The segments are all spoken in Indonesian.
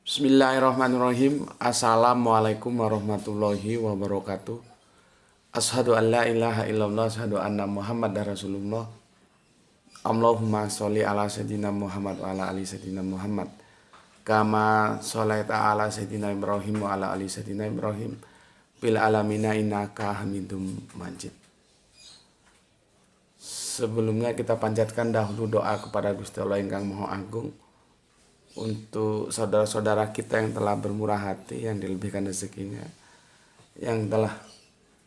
Bismillahirrahmanirrahim. Assalamualaikum warahmatullahi wabarakatuh. Asyhadu an la ilaha illallah, asyhadu anna Muhammadar Rasulullah. Allahumma sholli ala sayyidina Muhammad wa ala ali sayyidina Muhammad. Kama sholaita ala sayyidina Ibrahim wa ala ali sayyidina Ibrahim. Fil alamina innaka Hamidum Majid. Sebelumnya kita panjatkan dahulu doa kepada Gusti Allah Ingkang Maha Agung untuk saudara-saudara kita yang telah bermurah hati, yang dilebihkan rezekinya, yang telah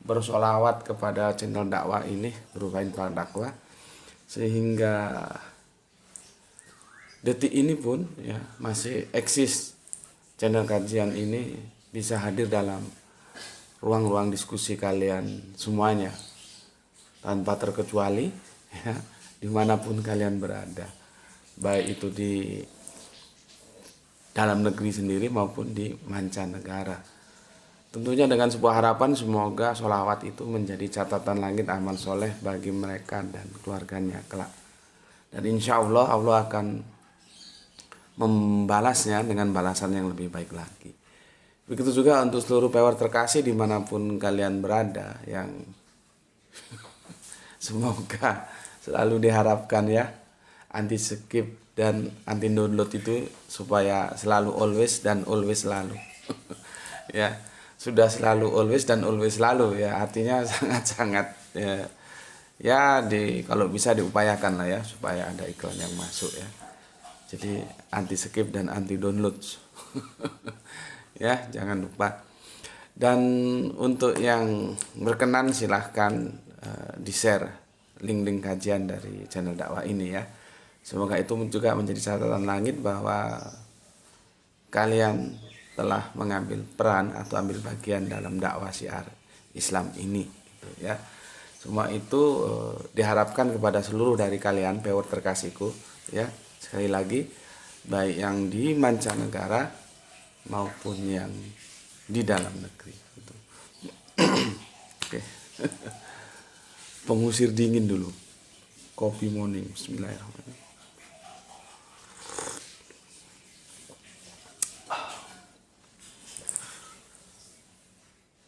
bersolawat kepada channel dakwah ini berupa infak dakwah, sehingga detik ini pun ya masih eksis channel kajian ini bisa hadir dalam ruang-ruang diskusi kalian semuanya tanpa terkecuali ya, dimanapun kalian berada, baik itu di dalam negeri sendiri maupun di mancanegara. Tentunya dengan sebuah harapan semoga sholawat itu menjadi catatan langit amal soleh bagi mereka dan keluarganya kelak. Dan insya Allah Allah akan membalasnya dengan balasan yang lebih baik lagi. Begitu juga untuk seluruh pewer terkasih dimanapun kalian berada, yang semoga selalu diharapkan ya, anti skip dan anti download itu supaya selalu always dan always selalu ya, sudah selalu always dan always selalu ya, artinya sangat-sangat ya kalau bisa diupayakan lah ya supaya ada iklan yang masuk ya, jadi anti skip dan anti download ya, jangan lupa. Dan untuk yang berkenan silahkan di share link-link kajian dari channel dakwah ini ya. Semoga itu juga menjadi catatan langit bahwa kalian telah mengambil peran atau ambil bagian dalam dakwah syiar Islam ini gitu ya. Semua itu diharapkan kepada seluruh dari kalian pewer terkasihku ya. Sekali lagi, baik yang di mancanegara maupun yang di dalam negeri gitu. Oke. Pengusir dingin dulu. Kopi morning. Bismillahirrahmanirrahim.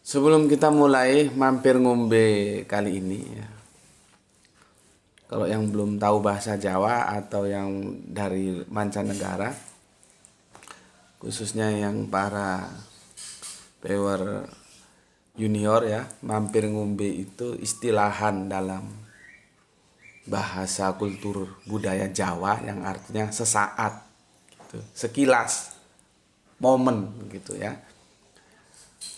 Sebelum kita mulai mampir ngombe kali ini ya, kalau yang belum tahu bahasa Jawa atau yang dari mancanegara, khususnya yang para pewer junior ya, mampir ngombe itu istilahan dalam bahasa kultur budaya Jawa yang artinya sesaat gitu, sekilas, momen gitu ya.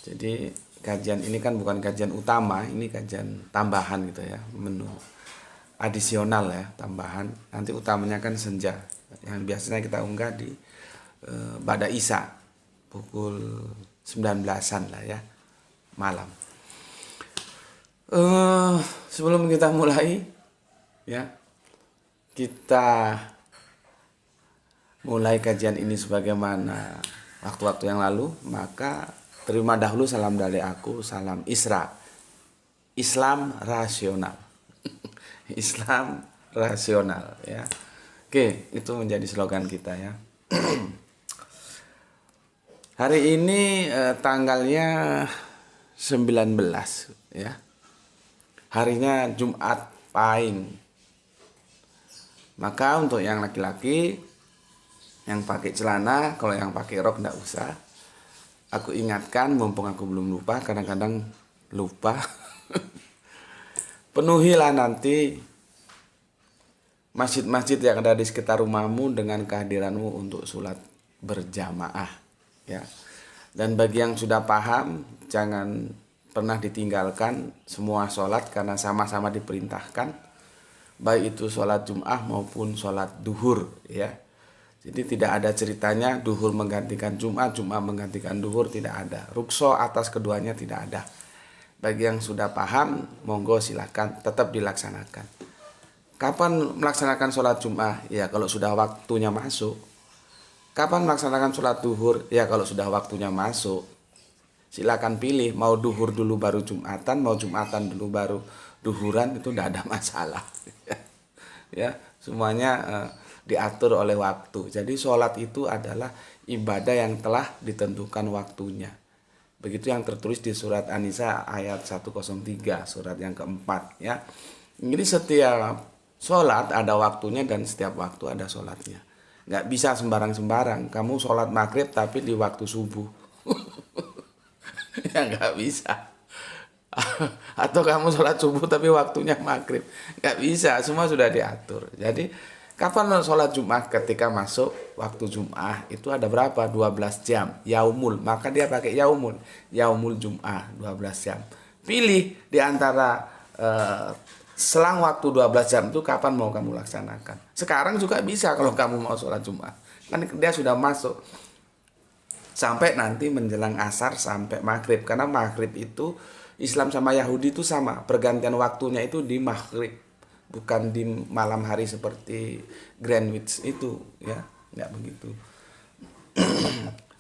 Jadi kajian ini kan bukan kajian utama, ini kajian tambahan gitu ya, menu adisional ya, tambahan. Nanti utamanya kan senja, yang biasanya kita unggah di Ba'da Isya pukul 19-an lah ya, malam. Sebelum kita mulai ya, kita mulai kajian ini sebagaimana waktu-waktu yang lalu, maka terima dahulu salam dari aku, salam Isra. Islam rasional. Islam rasional ya. Oke, itu menjadi slogan kita ya. Hari ini tanggalnya 19 ya. Harinya Jumat Pahing. Maka untuk yang laki-laki yang pakai celana, kalau yang pakai rok enggak usah. Aku ingatkan, mumpung aku belum lupa, kadang-kadang lupa. Penuhilah nanti masjid-masjid yang ada di sekitar rumahmu dengan kehadiranmu untuk sholat berjamaah ya. Dan bagi yang sudah paham, jangan pernah ditinggalkan semua sholat karena sama-sama diperintahkan, baik itu sholat Jum'ah maupun sholat duhur ya. Jadi tidak ada ceritanya duhur menggantikan Jum'ah, Jum'ah menggantikan duhur, tidak ada. Rukso atas keduanya tidak ada. Bagi yang sudah paham, monggo silahkan tetap dilaksanakan. Kapan melaksanakan sholat Jum'ah? Ya kalau sudah waktunya masuk. Kapan melaksanakan sholat duhur? Ya kalau sudah waktunya masuk. Silakan pilih, mau duhur dulu baru Jum'atan, mau Jum'atan dulu baru duhuran, itu tidak ada masalah. Ya, semuanya diatur oleh waktu. Jadi sholat itu adalah ibadah yang telah ditentukan waktunya. Begitu yang tertulis di surat An-Nisa ayat 103, surat yang keempat ya. Jadi setiap sholat ada waktunya dan setiap waktu ada sholatnya. Nggak bisa sembarang-sembarang. Kamu sholat maghrib tapi di waktu subuh. Ya nggak bisa. Atau kamu sholat subuh tapi waktunya maghrib. Nggak bisa, semua sudah diatur. Jadi kapan sholat Jumat? Ketika masuk waktu Jumat itu ada berapa? 12 jam. Yaumul, maka dia pakai yaumul. Yaumul Jumat 12 jam. Pilih di antara selang waktu 12 jam itu kapan mau kamu laksanakan. Sekarang juga bisa kalau kamu mau sholat Jumat. Kan dia sudah masuk. Sampai nanti menjelang asar sampai maghrib. Karena maghrib itu Islam sama Yahudi itu sama. Pergantian waktunya itu di maghrib. Bukan di malam hari seperti Greenwich itu. Ya, nggak begitu.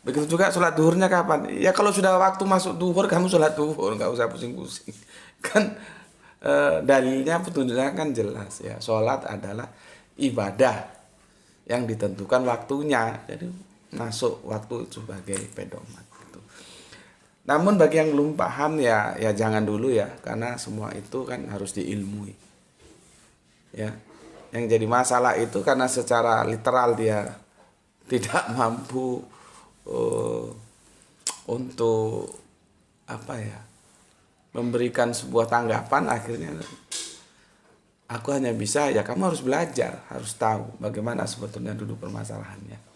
Begitu juga sholat duhurnya kapan? Ya kalau sudah waktu masuk duhur, kamu sholat duhur. Nggak usah pusing-pusing. Kan dalilnya, petunjuknya kan jelas ya. Sholat adalah ibadah yang ditentukan waktunya. Jadi masuk waktu sebagai pedoman gitu. Namun bagi yang belum paham ya jangan dulu ya, karena semua itu kan harus diilmui. Ya. Yang jadi masalah itu karena secara literal dia tidak mampu untuk memberikan sebuah tanggapan, akhirnya aku hanya bisa ya kamu harus belajar, harus tahu bagaimana sebetulnya duduk permasalahannya.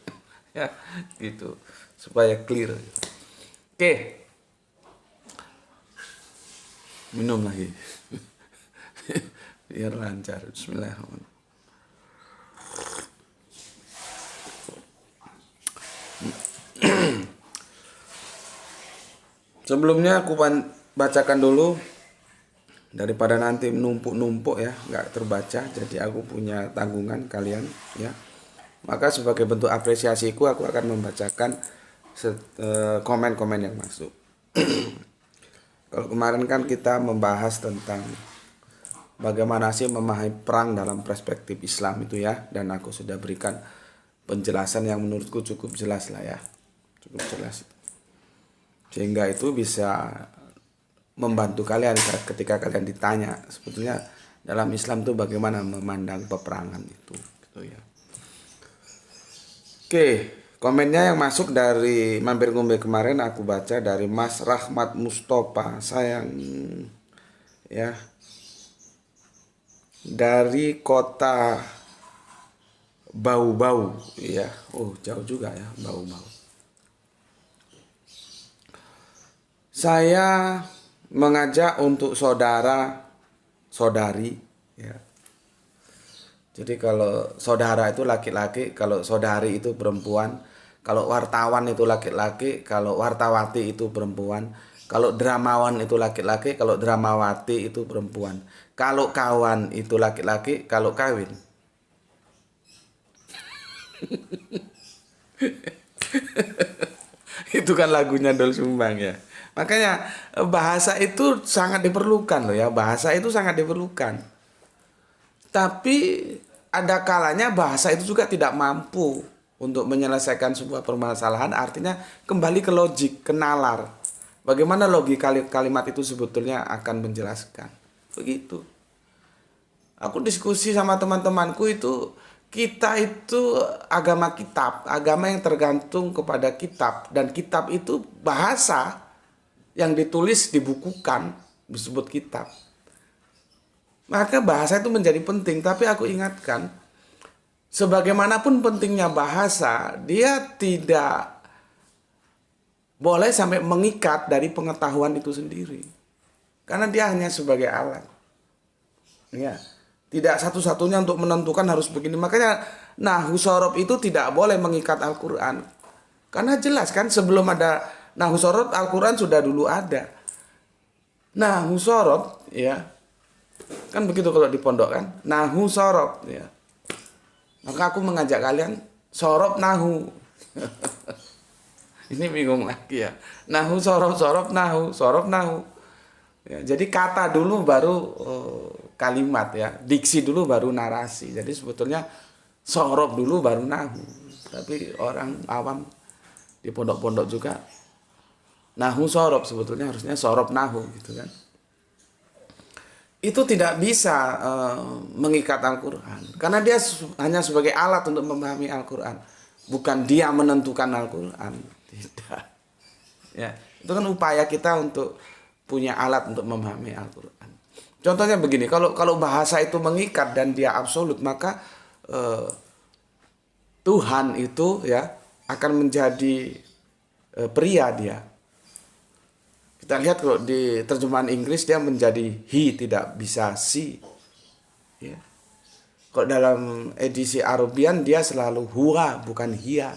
Ya, gitu. Supaya clear. Oke. Minum lagi. Biar lancar. Bismillahirrahmanirrahim. Sebelumnya aku bacakan dulu daripada nanti numpuk-numpuk ya, nggak terbaca. Jadi aku punya tanggungan kalian ya. Maka sebagai bentuk apresiasiku aku akan membacakan komen-komen yang masuk. Kalau kemarin kan kita membahas tentang bagaimana sih memahami perang dalam perspektif Islam itu ya, dan aku sudah berikan penjelasan yang menurutku cukup jelas lah ya, cukup jelas. Sehingga itu bisa membantu kalian ketika kalian ditanya sebetulnya dalam Islam itu bagaimana memandang peperangan itu, gitu ya. Oke, komennya yang masuk dari Mampir Ngombe kemarin aku baca dari Mas Rahmat Mustafa, sayang ya, dari kota Bau-Bau ya. Oh, jauh juga ya, Bau-Bau. Saya mengajak untuk saudara-saudari ya. Jadi kalau saudara itu laki-laki, kalau saudari itu perempuan, kalau wartawan itu laki-laki, kalau wartawati itu perempuan, kalau dramawan itu laki-laki, kalau dramawati itu perempuan, kalau kawan itu laki-laki, kalau kawin. Itu kan lagunya Doel Sumbang ya. Makanya bahasa itu sangat diperlukan loh ya, bahasa itu sangat diperlukan. Tapi ada kalanya bahasa itu juga tidak mampu untuk menyelesaikan sebuah permasalahan, artinya kembali ke logik, ke nalar. Bagaimana logika kalimat itu sebetulnya akan menjelaskan. Begitu. Aku diskusi sama teman-temanku itu, kita itu agama kitab, agama yang tergantung kepada kitab. Dan kitab itu bahasa yang ditulis, dibukukan, disebut kitab. Maka bahasa itu menjadi penting, tapi aku ingatkan, sebagaimanapun pentingnya bahasa, dia tidak boleh sampai mengikat dari pengetahuan itu sendiri. Karena dia hanya sebagai alat. Ya, tidak satu-satunya untuk menentukan harus begini. Makanya nahwu sorob itu tidak boleh mengikat Al-Quran. Karena jelas kan sebelum ada nahwu sorob, Al-Quran sudah dulu ada. Nahwu sorob ya. Kan begitu kalau di pondok kan, nahu sorob ya. Maka aku mengajak kalian sorob nahu. Ini bingung lagi ya. Nahu sorob nahu, sorob nahu. Ya, jadi kata dulu baru kalimat ya, diksi dulu baru narasi. Jadi sebetulnya Sorob dulu baru nahu. Tapi orang awam di pondok-pondok juga nahu sorob, sebetulnya harusnya sorob nahu gitu kan. Itu tidak bisa mengikat Al-Quran. Karena dia hanya sebagai alat untuk memahami Al-Quran. Bukan dia menentukan Al-Quran. Tidak. Ya, itu kan upaya kita untuk punya alat untuk memahami Al-Quran. Contohnya begini, kalau bahasa itu mengikat dan dia absolut, maka Tuhan itu ya akan menjadi pria dia. Kita lihat kalau di terjemahan Inggris dia menjadi he, tidak bisa she. Ya. Kalau dalam edisi Arabian dia selalu huwa, bukan hia.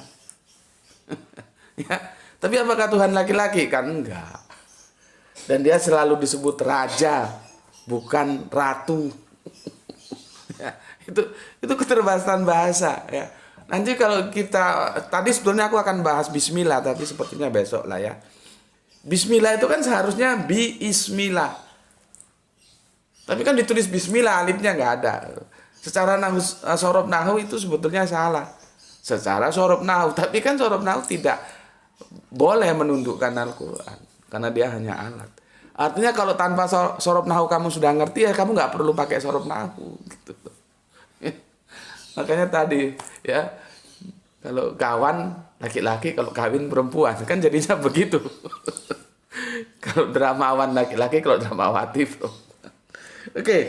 Ya. Tapi apakah Tuhan laki-laki? Kan enggak. Dan dia selalu disebut raja, bukan ratu. Ya, itu keterbatasan bahasa. Ya. Nanti kalau kita, tadi sebetulnya aku akan bahas bismillah, tapi sepertinya besok lah ya. Bismillah itu kan seharusnya bi-ismillah. Tapi kan ditulis bismillah, alifnya nggak ada. Secara nahu, sorob nahu itu sebetulnya salah. Secara sorob nahu, tapi kan sorob nahu tidak boleh menundukkan Al-Quran. Karena dia hanya alat. Artinya kalau tanpa sorob nahu kamu sudah ngerti, ya kamu nggak perlu pakai sorob nahu. Gitu. Makanya tadi ya, kalau kawan laki-laki, kalau kawin perempuan, kan jadinya begitu. Kalau dramawan laki-laki, kalau dramawati perempuan. Oke.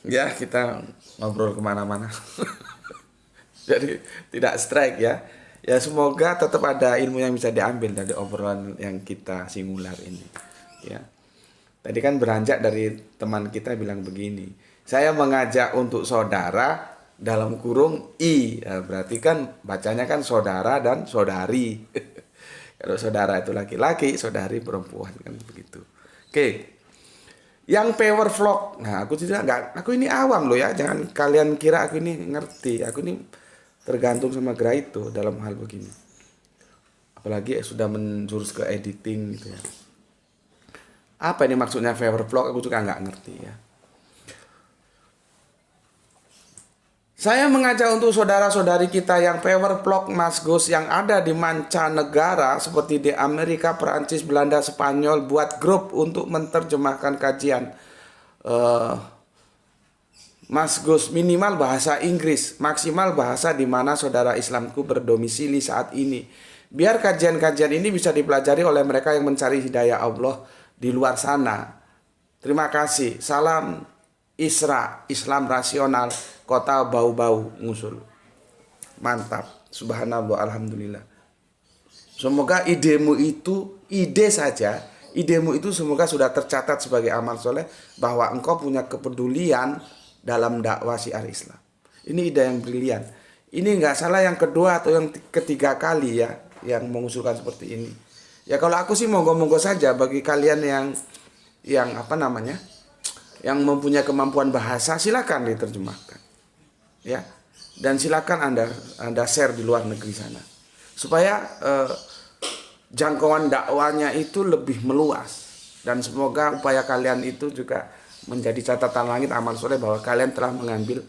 Ya, kita ngobrol kemana-mana. Jadi tidak strike ya. Ya semoga tetap ada ilmu yang bisa diambil dari obrolan yang kita singular ini. Ya. Tadi kan beranjak dari teman kita bilang begini. Saya mengajak untuk saudara dalam kurung i, ya, berarti kan bacanya kan saudara dan saudari. Kalau saudara itu laki-laki, saudari perempuan, kan begitu. Oke. Yang power vlog, nah aku aku ini awam loh ya, jangan kalian kira aku ini ngerti. Aku ini tergantung sama Graito dalam hal begini. Apalagi sudah menjurus ke editing gitu ya. Apa ini maksudnya power vlog? Aku juga nggak ngerti ya. Saya mengajak untuk saudara-saudari kita yang power vlog Mas Gus yang ada di mancanegara seperti di Amerika, Perancis, Belanda, Spanyol buat grup untuk menerjemahkan kajian. Mas Gus minimal bahasa Inggris, maksimal bahasa di mana saudara Islamku berdomisili saat ini. Biar kajian-kajian ini bisa dipelajari oleh mereka yang mencari hidayah Allah di luar sana. Terima kasih. Salam Isra, Islam rasional, kota bau-bau ngusul. Mantap, subhanallah, alhamdulillah. Semoga idemu itu, ide saja, idemu itu semoga sudah tercatat sebagai amal soleh, bahwa engkau punya kepedulian dalam dakwah syiar Islam. Ini ide yang brilian. Ini nggak salah yang kedua atau yang ketiga kali ya, yang mengusulkan seperti ini. Ya kalau aku sih monggo-monggo saja bagi kalian yang apa namanya, yang mempunyai kemampuan bahasa, silakan diterjemahkan. Ya. Dan silakan Anda share di luar negeri sana. Supaya jangkauan dakwanya itu lebih meluas. Dan semoga upaya kalian itu juga menjadi catatan langit amal soleh bahwa kalian telah mengambil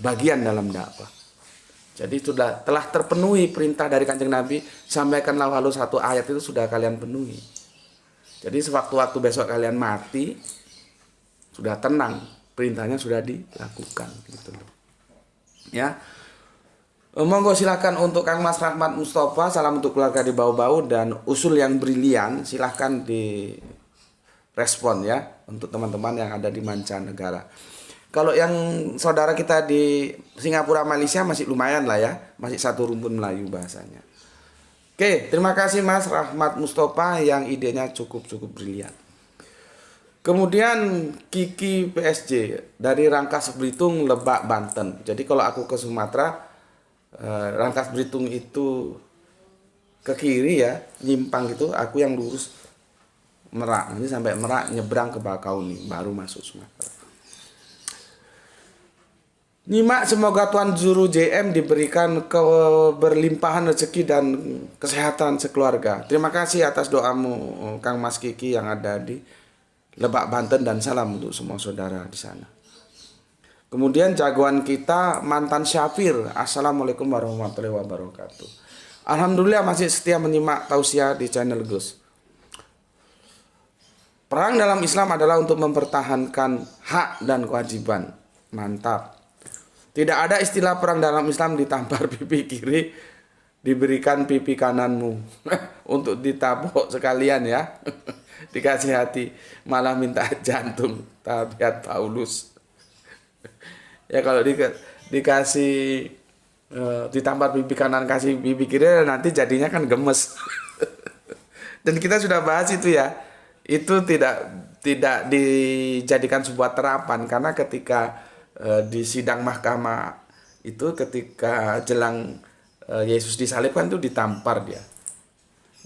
bagian dalam dakwah. Jadi telah terpenuhi perintah dari Kanjeng Nabi, sampaikanlah walau satu ayat itu sudah kalian penuhi. Jadi sewaktu-waktu besok kalian mati, sudah tenang, perintahnya sudah dilakukan gitu loh. Ya. Monggo silakan untuk Kang Mas Rahmat Mustafa, salam untuk keluarga di Bau-Bau dan usul yang brilian silahkan direspon ya untuk teman-teman yang ada di mancanegara. Kalau yang saudara kita di Singapura, Malaysia masih lumayan lah ya, masih satu rumpun Melayu bahasanya. Oke, terima kasih Mas Rahmat Mustafa yang idenya cukup brilian. Kemudian Kiki PSG dari Rangkas Belitung, Lebak, Banten. Jadi kalau aku ke Sumatera, Rangkas Belitung itu ke kiri ya, nyimpang gitu, aku yang lurus Merak. Nanti sampai Merak nyebrang ke Bakauni, baru masuk Sumatera. Nyimak, semoga Tuan Guru JM diberikan keberlimpahan rezeki dan kesehatan sekeluarga. Terima kasih atas doamu Kang Mas Kiki yang ada di Lebak, Banten, dan salam untuk semua saudara di sana. Kemudian jagoan kita mantan Syafir. Assalamualaikum warahmatullahi wabarakatuh. Alhamdulillah masih setia menyimak tausiah di channel Gus. Perang dalam Islam adalah untuk mempertahankan hak dan kewajiban. Mantap. Tidak ada istilah perang dalam Islam ditampar pipi kiri, diberikan pipi kananmu. Untuk ditabok sekalian ya. Dikasih hati, malah minta jantung. Tabiat Paulus. Ya kalau dikasih ditampar pipi kanan kasih pipi kiri nanti jadinya kan gemes. Dan kita sudah bahas itu ya. Itu tidak dijadikan sebuah terapan karena ketika di sidang mahkamah itu ketika jelang Yesus disalibkan itu ditampar dia.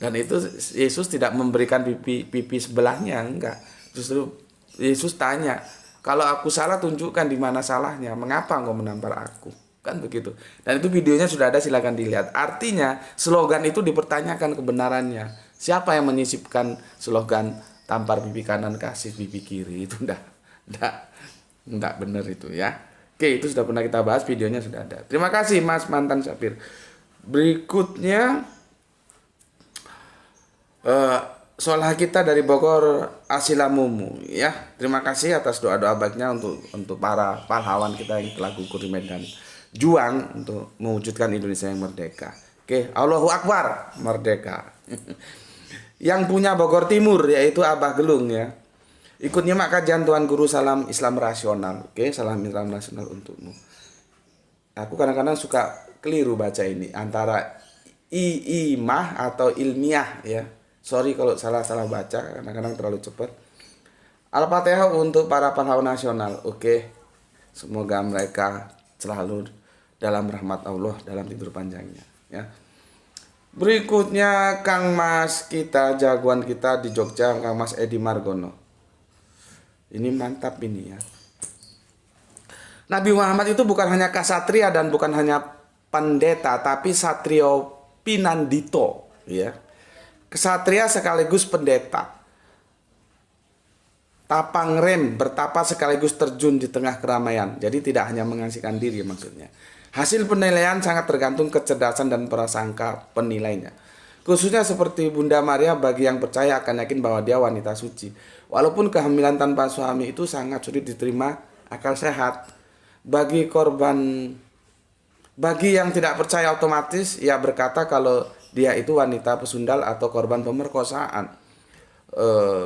Dan itu Yesus tidak memberikan pipi sebelahnya, enggak. Justru Yesus tanya, kalau aku salah tunjukkan di mana salahnya, mengapa engkau menampar aku? Kan begitu. Dan itu videonya sudah ada, silakan dilihat. Artinya slogan itu dipertanyakan kebenarannya. Siapa yang menyisipkan slogan tampar pipi kanan kasih pipi kiri? Itu enggak benar itu ya. Oke, itu sudah pernah kita bahas, videonya sudah ada. Terima kasih Mas mantan Syafir. Berikutnya Solah kita dari Bogor Asilamumu ya. Terima kasih atas doa-doa baiknya untuk para pahlawan kita yang telah gugur di medan juang untuk mewujudkan Indonesia yang merdeka. Oke, Allahu Akbar, merdeka. Yang punya Bogor Timur yaitu Abah Gelung ya. Ikut nyimak kajian Tuan Guru, salam Islam rasional. Oke, salam Islam rasional untukmu. Aku kadang-kadang suka keliru baca ini antara imah atau ilmiah ya. Sorry kalau salah baca, kadang-kadang terlalu cepat. Al-Fatihah untuk para pahlawan nasional. Oke. Semoga mereka selalu dalam rahmat Allah dalam tidur panjangnya ya. Berikutnya Kang Mas kita, jagoan kita di Jogja, Kang Mas Edi Margono. Ini mantap ini ya. Nabi Muhammad itu bukan hanya kasatria dan bukan hanya pendeta, tapi satrio pinandito ya. Kesatria sekaligus pendeta. Tapang rem, bertapa sekaligus terjun di tengah keramaian. Jadi tidak hanya mengasihkan diri maksudnya. Hasil penilaian sangat tergantung kecerdasan dan prasangka penilainya. Khususnya seperti Bunda Maria, bagi yang percaya akan yakin bahwa dia wanita suci. Walaupun kehamilan tanpa suami itu sangat sulit diterima akal sehat. Bagi yang tidak percaya otomatis ia berkata kalau dia itu wanita pesundal atau korban pemerkosaan.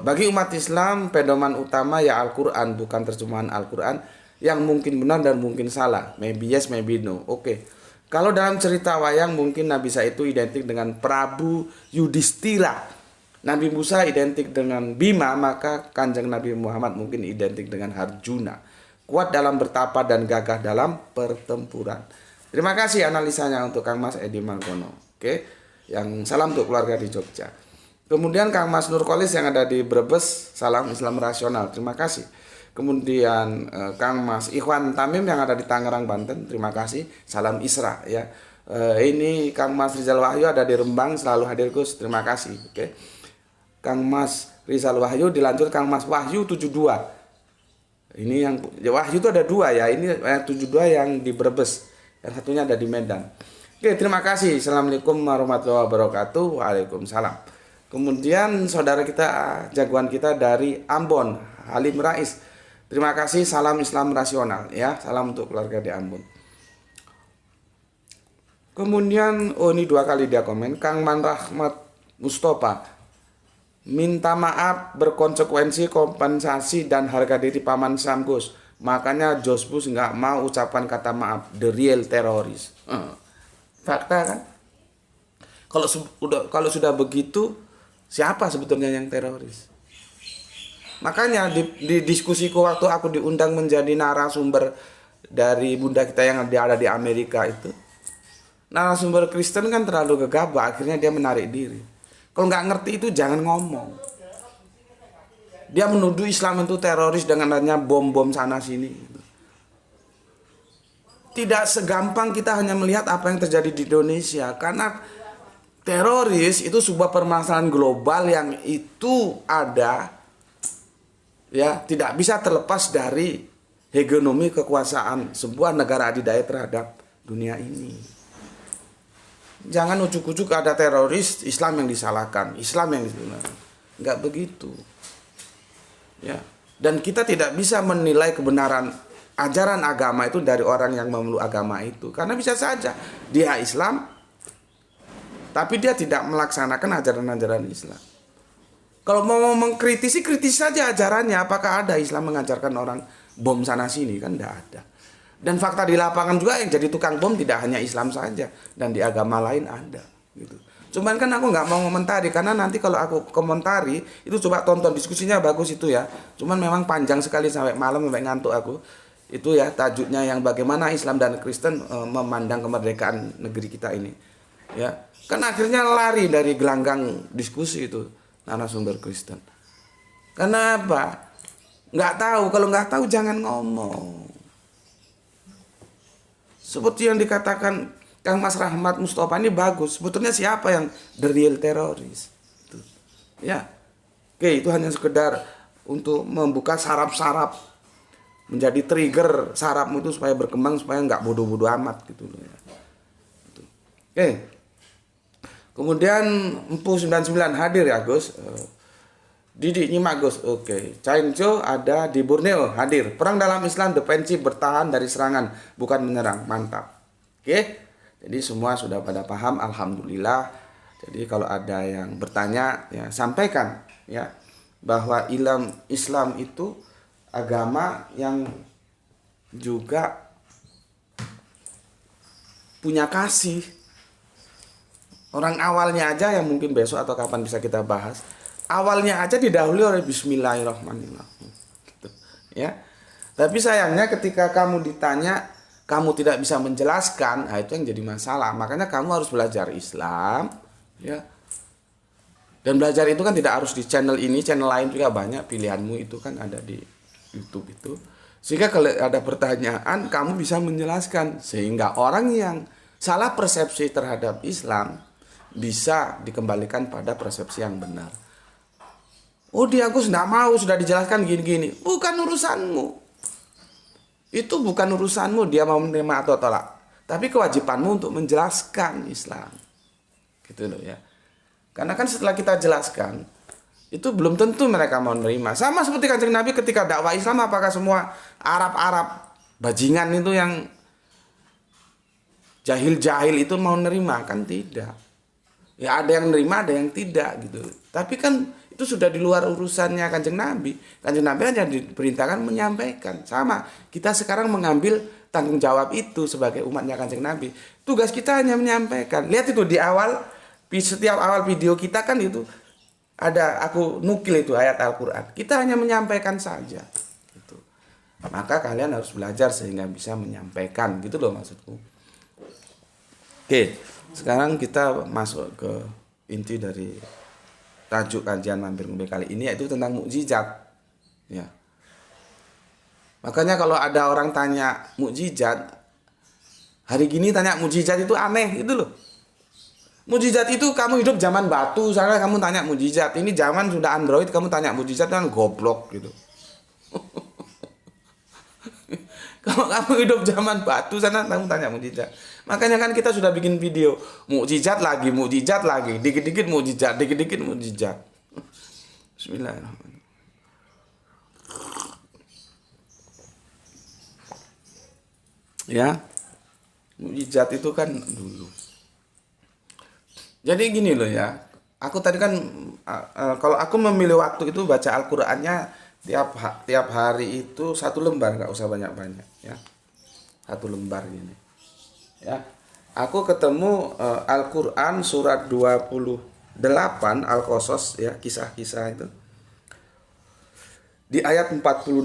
Bagi umat Islam, pedoman utama ya Al-Quran, bukan terjemahan Al-Quran yang mungkin benar dan mungkin salah. Maybe yes, maybe no. Oke. Kalau dalam cerita wayang mungkin Nabi Isa itu identik dengan Prabu Yudhistira. Nabi Musa identik dengan Bima, maka Kanjeng Nabi Muhammad mungkin identik dengan Harjuna. Kuat dalam bertapa dan gagah dalam pertempuran. Terima kasih analisanya untuk Kang Mas Edi Margono. Oke. Yang salam untuk keluarga di Jogja. Kemudian Kang Mas Nurkolis yang ada di Brebes, salam Islam rasional. Terima kasih. Kemudian Kang Mas Ikhwan Tamim yang ada di Tangerang, Banten. Terima kasih. Salam Isra ya. Ini Kang Mas Rizal Wahyu ada di Rembang, selalu hadir Gus. Terima kasih. Oke. Kang Mas Rizal Wahyu dilanjut Kang Mas Wahyu 72. Ini yang ya, Wahyu itu ada dua ya. Ini 72 yang di Brebes. Yang satunya ada di Medan. Oke, terima kasih. Assalamualaikum warahmatullahi wabarakatuh. Waalaikumsalam. Kemudian saudara kita, jagoan kita dari Ambon, Halim Rais. Terima kasih, salam Islam rasional ya. Salam untuk keluarga di Ambon. Kemudian, ini dua kali dia komen, Kang Man Rahmat Mustafa. Minta maaf, berkonsekuensi, kompensasi dan harga diri Paman Sam Gus. Makanya Josbus nggak mau ucapan kata maaf, the real teroris. Fakta kan? Kalau sudah begitu, siapa sebetulnya yang teroris? Makanya di diskusiku waktu aku diundang menjadi narasumber dari bunda kita yang ada di Amerika itu, narasumber Kristen kan terlalu gegabah, akhirnya dia menarik diri. Kalau nggak ngerti itu jangan ngomong. Dia menuduh Islam itu teroris dengan adanya bom-bom sana sini. Tidak segampang kita hanya melihat apa yang terjadi di Indonesia, karena teroris itu sebuah permasalahan global yang itu ada ya, tidak bisa terlepas dari hegemomi kekuasaan sebuah negara adidaya terhadap dunia ini. Jangan ujuk-ujuk ada teroris, Islam yang disalahkan, Islam yang disalahkan. Enggak begitu. Ya. Dan kita tidak bisa menilai kebenaran ajaran agama itu dari orang yang memeluk agama itu. Karena bisa saja dia Islam, tapi dia tidak melaksanakan ajaran-ajaran Islam. Kalau mau mengkritisi, kritis saja ajarannya. Apakah ada Islam mengajarkan orang bom sana sini? Kan tidak ada. Dan fakta di lapangan juga yang jadi tukang bom tidak hanya Islam saja, dan di agama lain ada. Gitu. Cuman kan aku nggak mau komentari, karena nanti kalau aku komentari itu coba tonton diskusinya bagus itu ya. Cuman memang panjang sekali sampai malam sampai ngantuk aku. Itu ya tajuknya yang bagaimana Islam dan Kristen memandang kemerdekaan negeri kita ini. Ya, kan akhirnya lari dari gelanggang diskusi itu narasumber Kristen. Karena apa? Nggak tahu. Kalau nggak tahu jangan ngomong. Seperti yang dikatakan Kang Mas Rahmat Mustafa ini bagus. Sebetulnya siapa yang the real teroris? Itu. Ya, oke, itu hanya sekedar untuk membuka saraf-saraf, menjadi trigger sarafmu itu supaya berkembang, supaya nggak bodoh-bodoh amat gitu loh ya. Gitu. Oke. Kemudian Empu 99 hadir ya Gus. Didi nyimak Gus. Oke. Cainco ada di Borneo hadir. Perang dalam Islam defensif, bertahan dari serangan, bukan menyerang. Mantap. Oke. Jadi semua sudah pada paham, alhamdulillah. Jadi kalau ada yang bertanya ya sampaikan ya bahwa Islam itu agama yang juga punya kasih. Orang awalnya aja yang mungkin besok atau kapan bisa kita bahas. Awalnya aja didahului oleh Bismillahirrahmanirrahim. Gitu, ya. Tapi sayangnya ketika kamu ditanya, kamu tidak bisa menjelaskan, nah itu yang jadi masalah. Makanya kamu harus belajar Islam, ya. Dan belajar itu kan tidak harus di channel ini, channel lain juga banyak, pilihanmu itu kan ada di YouTube itu. Sehingga kalau ada pertanyaan, kamu bisa menjelaskan. Sehingga orang yang salah persepsi terhadap Islam bisa dikembalikan pada persepsi yang benar. Oh dia Gus tidak mau, sudah dijelaskan gini-gini. Bukan urusanmu. Itu bukan urusanmu dia mau menerima atau tolak. Tapi kewajibanmu untuk menjelaskan Islam. Gitu loh ya. Karena kan setelah kita jelaskan, itu belum tentu mereka mau menerima. Sama seperti Kanjeng Nabi ketika dakwah Islam, apakah semua Arab-Arab bajingan itu yang jahil-jahil itu mau menerima? Kan tidak. Ya ada yang menerima, ada yang tidak gitu. Tapi kan itu sudah di luar urusannya Kanjeng Nabi. Kanjeng Nabi hanya diperintahkan menyampaikan. Sama, kita sekarang mengambil tanggung jawab itu sebagai umatnya Kanjeng Nabi. Tugas kita hanya menyampaikan. Lihat itu di awal, setiap awal video kita kan itu ada, aku nukil itu ayat Al-Quran. Kita hanya menyampaikan saja. Gitu. Maka kalian harus belajar sehingga bisa menyampaikan. Gitu loh maksudku. Oke, sekarang kita masuk ke inti dari tajuk kajian Mampir Ngombe kali ini, yaitu tentang mukjizat. Ya. Makanya kalau ada orang tanya mukjizat, hari gini tanya mukjizat itu aneh gitu loh. Mukjizat itu kamu hidup zaman batu, sana kamu tanya mukjizat. Ini zaman sudah Android, kamu tanya mukjizat kan goblok gitu. Kalau kamu hidup zaman batu sana kamu tanya mukjizat. Makanya kan kita sudah bikin video mukjizat lagi, dikit-dikit mukjizat, dikit-dikit mukjizat. Bismillahirrahmanirrahim. Ya. Mukjizat itu kan dulu. Jadi gini loh ya. Aku tadi kan kalau aku memilih waktu itu baca Al-Qur'annya tiap hari itu 1 lembar, nggak usah banyak-banyak ya. 1 lembar gini. Ya. Aku ketemu Al-Qur'an surat 28 Al-Qasas ya, kisah-kisah itu. Di ayat 48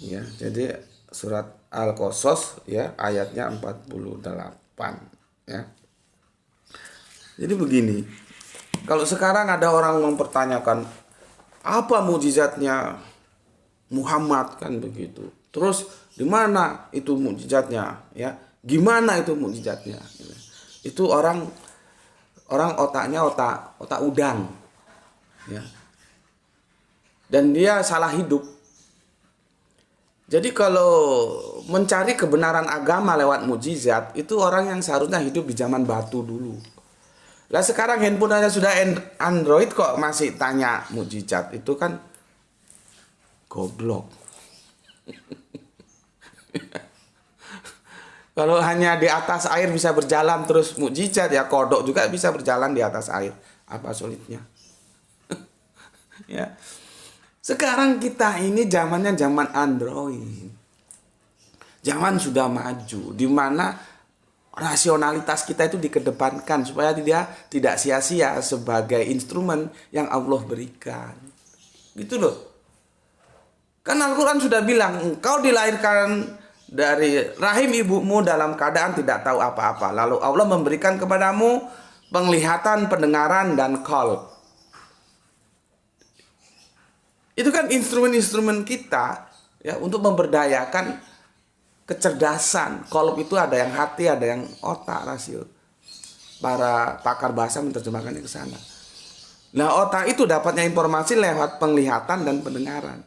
ya. Jadi surat Al-Qasas ya ayatnya 48 ya. Jadi begini. Kalau sekarang ada orang mempertanyakan apa mukjizatnya Muhammad kan begitu. Terus di mana itu mukjizatnya ya? Gimana itu mukjizatnya? Itu orang otaknya otak udang. Ya. Dan dia salah hidup. Jadi kalau mencari kebenaran agama lewat mukjizat, itu orang yang seharusnya hidup di zaman batu dulu. Lah sekarang handphone aja sudah Android kok masih tanya mukjizat, itu kan goblok. Kalau hanya di atas air bisa berjalan terus mukjizat, ya kodok juga bisa berjalan di atas air. Apa sulitnya? Ya. Sekarang kita ini zamannya zaman Android. Zaman sudah maju, di mana rasionalitas kita itu dikedepankan supaya dia tidak sia-sia sebagai instrumen yang Allah berikan. Gitu loh. Kan Al-Quran sudah bilang, engkau dilahirkan dari rahim ibumu dalam keadaan tidak tahu apa-apa. Lalu Allah memberikan kepadamu penglihatan, pendengaran, dan qalb. Itu kan instrumen-instrumen kita ya untuk memberdayakan kecerdasan. Qalb itu ada yang hati, ada yang otak, rasio. Para pakar bahasa menerjemahkannya ke sana. Nah, otak itu dapatnya informasi lewat penglihatan dan pendengaran.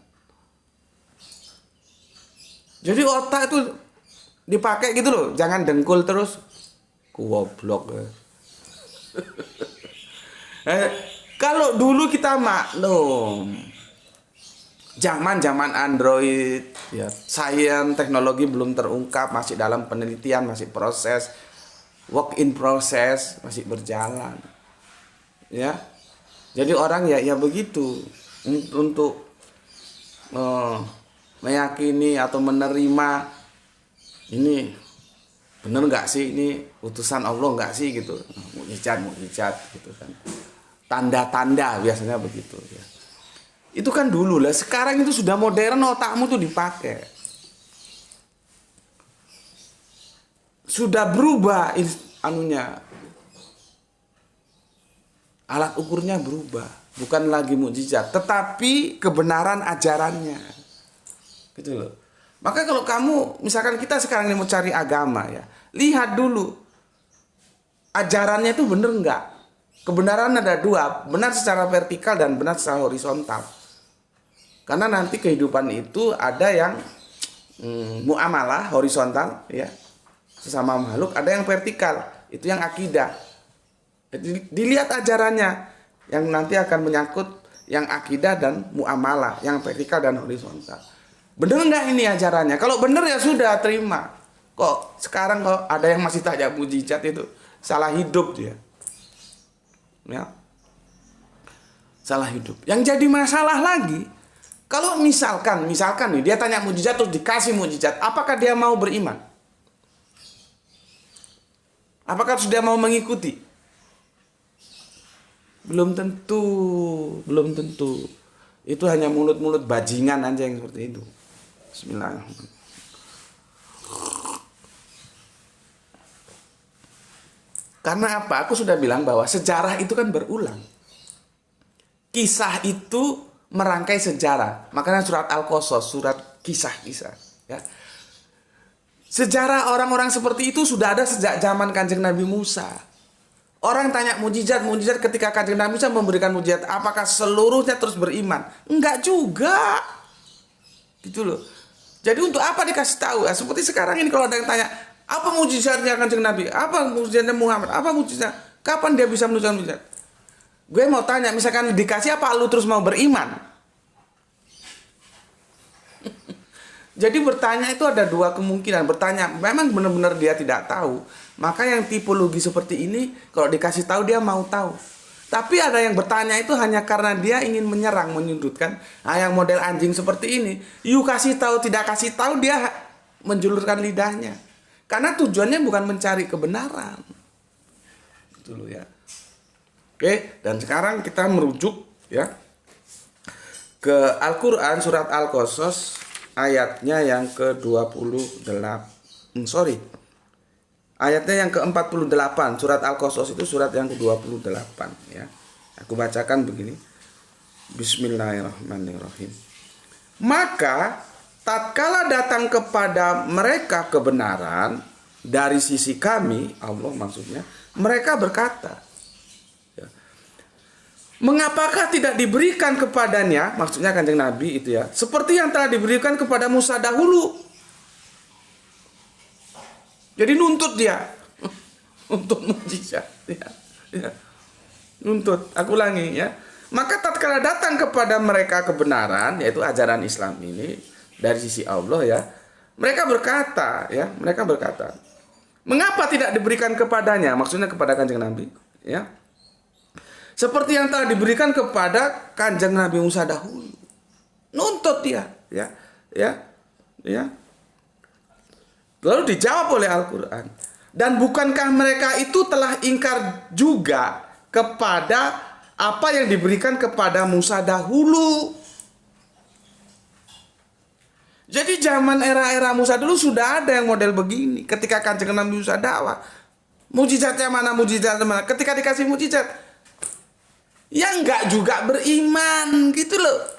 Jadi otak itu dipakai gitu loh, jangan dengkul terus. Goblok. Kalau dulu kita maklum, zaman Android, ya, sains, teknologi belum terungkap, masih dalam penelitian, masih proses, work in process, masih berjalan. Ya. Jadi orang ya begitu untuk meyakini atau menerima ini bener nggak sih, ini utusan Allah nggak sih gitu, mukjizat gitu kan, tanda-tanda biasanya begitu ya. Itu kan dulu lah, sekarang itu sudah modern, otakmu tuh dipakai, sudah berubah anunya, alat ukurnya berubah, bukan lagi mukjizat tetapi kebenaran ajarannya. Gitu loh. Maka kalau kamu, misalkan kita sekarang ini mau cari agama ya, lihat dulu ajarannya itu benar enggak. Kebenaran ada dua, benar secara vertikal dan benar secara horizontal. Karena nanti kehidupan itu ada yang muamalah horizontal ya, sesama makhluk, ada yang vertikal, itu yang akidah. Jadi, dilihat ajarannya yang nanti akan menyangkut yang akidah dan muamalah, yang vertikal dan horizontal. Bener nggak ini ajarannya? Kalau bener ya sudah terima. Kok sekarang kok ada yang masih tanya mukjizat, itu salah hidup dia. Ya. Salah hidup. Yang jadi masalah lagi, kalau misalkan nih dia tanya mukjizat terus dikasih mukjizat, apakah dia mau beriman? Apakah sudah mau mengikuti? Belum tentu. Itu hanya mulut-mulut bajingan aja yang seperti itu. Bismillahirrahmanirrahim. Karena apa? Aku sudah bilang bahwa sejarah itu kan berulang. Kisah itu merangkai sejarah. Makanya surat Al-Qasas, surat kisah-kisah. Ya. Sejarah orang-orang seperti itu sudah ada sejak zaman Kanjeng Nabi Musa. Orang tanya mukjizat ketika Kanjeng Nabi Musa memberikan mukjizat, apakah seluruhnya terus beriman? Enggak juga. Gitu loh. Jadi untuk apa dikasih tahu? Ya, seperti sekarang ini kalau ada yang tanya, apa mukjizatnya Kanjeng Nabi? Apa mukjizatnya Muhammad? Apa mukjizat? Kapan dia bisa menunjukkan mukjizat? Gue mau tanya, misalkan dikasih apa, lu terus mau beriman? Jadi bertanya itu ada dua kemungkinan. Bertanya, memang benar-benar dia tidak tahu. Maka yang tipologi seperti ini, kalau dikasih tahu dia mau tahu. Tapi ada yang bertanya itu hanya karena dia ingin menyerang, menyudutkan. Nah, yang model anjing seperti ini, you kasih tahu, tidak kasih tahu, dia menjulurkan lidahnya. Karena tujuannya bukan mencari kebenaran. Gitu loh ya. Oke, dan sekarang kita merujuk ya ke Al-Quran surat Al-Qasas ayatnya yang ke-28. Ayatnya yang ke-48, surat Al-Qasas itu surat yang ke-28 ya. Aku bacakan begini. Bismillahirrahmanirrahim. Maka tatkala datang kepada mereka kebenaran dari sisi kami, Allah maksudnya, mereka berkata, ya, Mengapakah tidak diberikan kepadanya, maksudnya Kanjeng Nabi itu ya, seperti yang telah diberikan kepada Musa dahulu. Jadi nuntut dia untuk mukjizat, ya. Nuntut, aku ulangi ya. Maka tatkala datang kepada mereka kebenaran, yaitu ajaran Islam ini dari sisi Allah ya, mereka berkata, mengapa tidak diberikan kepadanya? Maksudnya kepada Kanjeng Nabi, ya. Seperti yang telah diberikan kepada Kanjeng Nabi Musa dahulu. Nuntut dia, ya. Lalu dijawab oleh Al-Qur'an. Dan bukankah mereka itu telah ingkar juga kepada apa yang diberikan kepada Musa dahulu? Jadi zaman era Musa dulu sudah ada yang model begini. Ketika Kanjeng Nabi Musa dakwah, mujizatnya mana, mujizatnya mana? Ketika dikasih mujizat, ya enggak juga beriman gitu loh.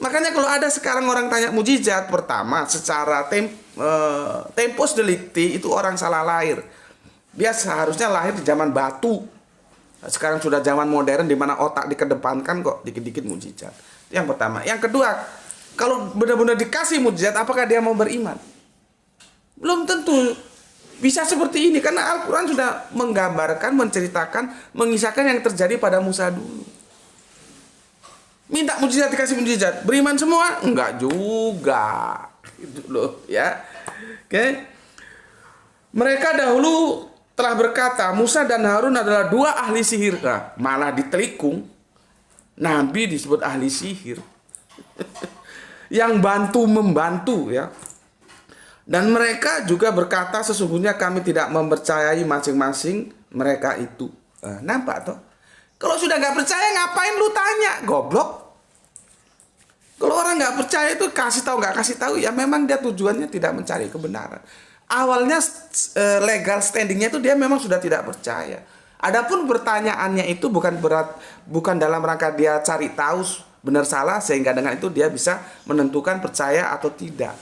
Makanya kalau ada sekarang orang tanya mujizat, pertama secara tempus delicti itu orang salah lahir. Dia seharusnya lahir di zaman batu. Sekarang sudah zaman modern di mana otak dikedepankan kok dikit-dikit mujizat. Yang pertama. Yang kedua, kalau benar-benar dikasih mujizat, apakah dia mau beriman? Belum tentu. Bisa seperti ini karena Al-Quran sudah menggambarkan, menceritakan, mengisahkan yang terjadi pada Musa dulu. Minta mujizat dikasih mujizat, beriman semua? Enggak juga. Gitu loh ya. Oke. Mereka dahulu telah berkata Musa dan Harun adalah dua ahli sihir. Nah, malah ditelikung. Nabi disebut ahli sihir. Yang membantu ya. Dan mereka juga berkata sesungguhnya kami tidak mempercayai masing-masing mereka itu. Nah, nampak toh? Kalau sudah nggak percaya ngapain lu tanya? Goblok. Kalau orang nggak percaya itu kasih tahu nggak kasih tahu ya memang dia tujuannya tidak mencari kebenaran. Awalnya legal standingnya itu dia memang sudah tidak percaya. Adapun pertanyaannya itu bukan dalam rangka dia cari tahu benar salah sehingga dengan itu dia bisa menentukan percaya atau tidak.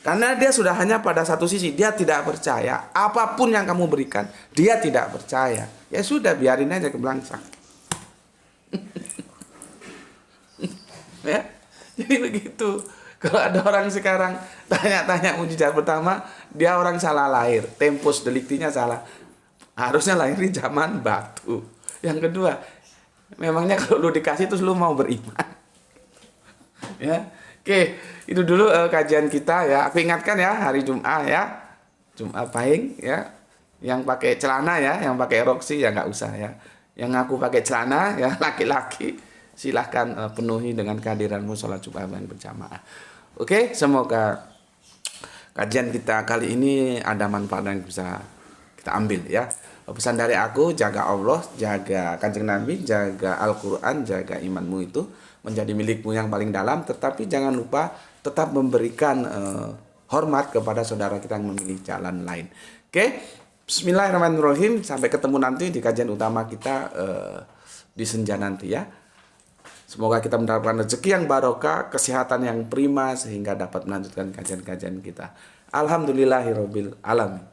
Karena dia sudah hanya pada satu sisi, dia tidak percaya. Apapun yang kamu berikan, dia tidak percaya. Ya sudah, biarin aja kebelangsang. Ya, jadi begitu. Kalau ada orang sekarang tanya-tanya mujizat pertama, dia orang salah lahir. Tempus deliktinya salah. Harusnya lahir di zaman batu. Yang kedua, memangnya kalau lu dikasih terus lu mau beriman? Ya. Oke, itu dulu kajian kita ya. Aku ingatkan ya, hari Jumat ya. Jumat Pahing ya. Yang pakai celana ya, yang pakai roksi ya nggak usah ya. Yang aku pakai celana ya, laki-laki silahkan penuhi dengan kehadiranmu sholat Jumat berjamaah. Oke, semoga kajian kita kali ini ada manfaat yang bisa kita ambil ya. Pesan dari aku, jaga Allah, jaga Kanjeng Nabi, jaga Al-Quran, jaga imanmu itu menjadi milikmu yang paling dalam, tetapi jangan lupa tetap memberikan hormat kepada saudara kita yang memilih jalan lain. Oke, bismillahirrahmanirrahim. Sampai ketemu nanti di kajian utama kita di senja nanti ya. Semoga kita mendapatkan rezeki yang barokah, kesehatan yang prima sehingga dapat melanjutkan kajian-kajian kita. Alhamdulillahirabbil alamin.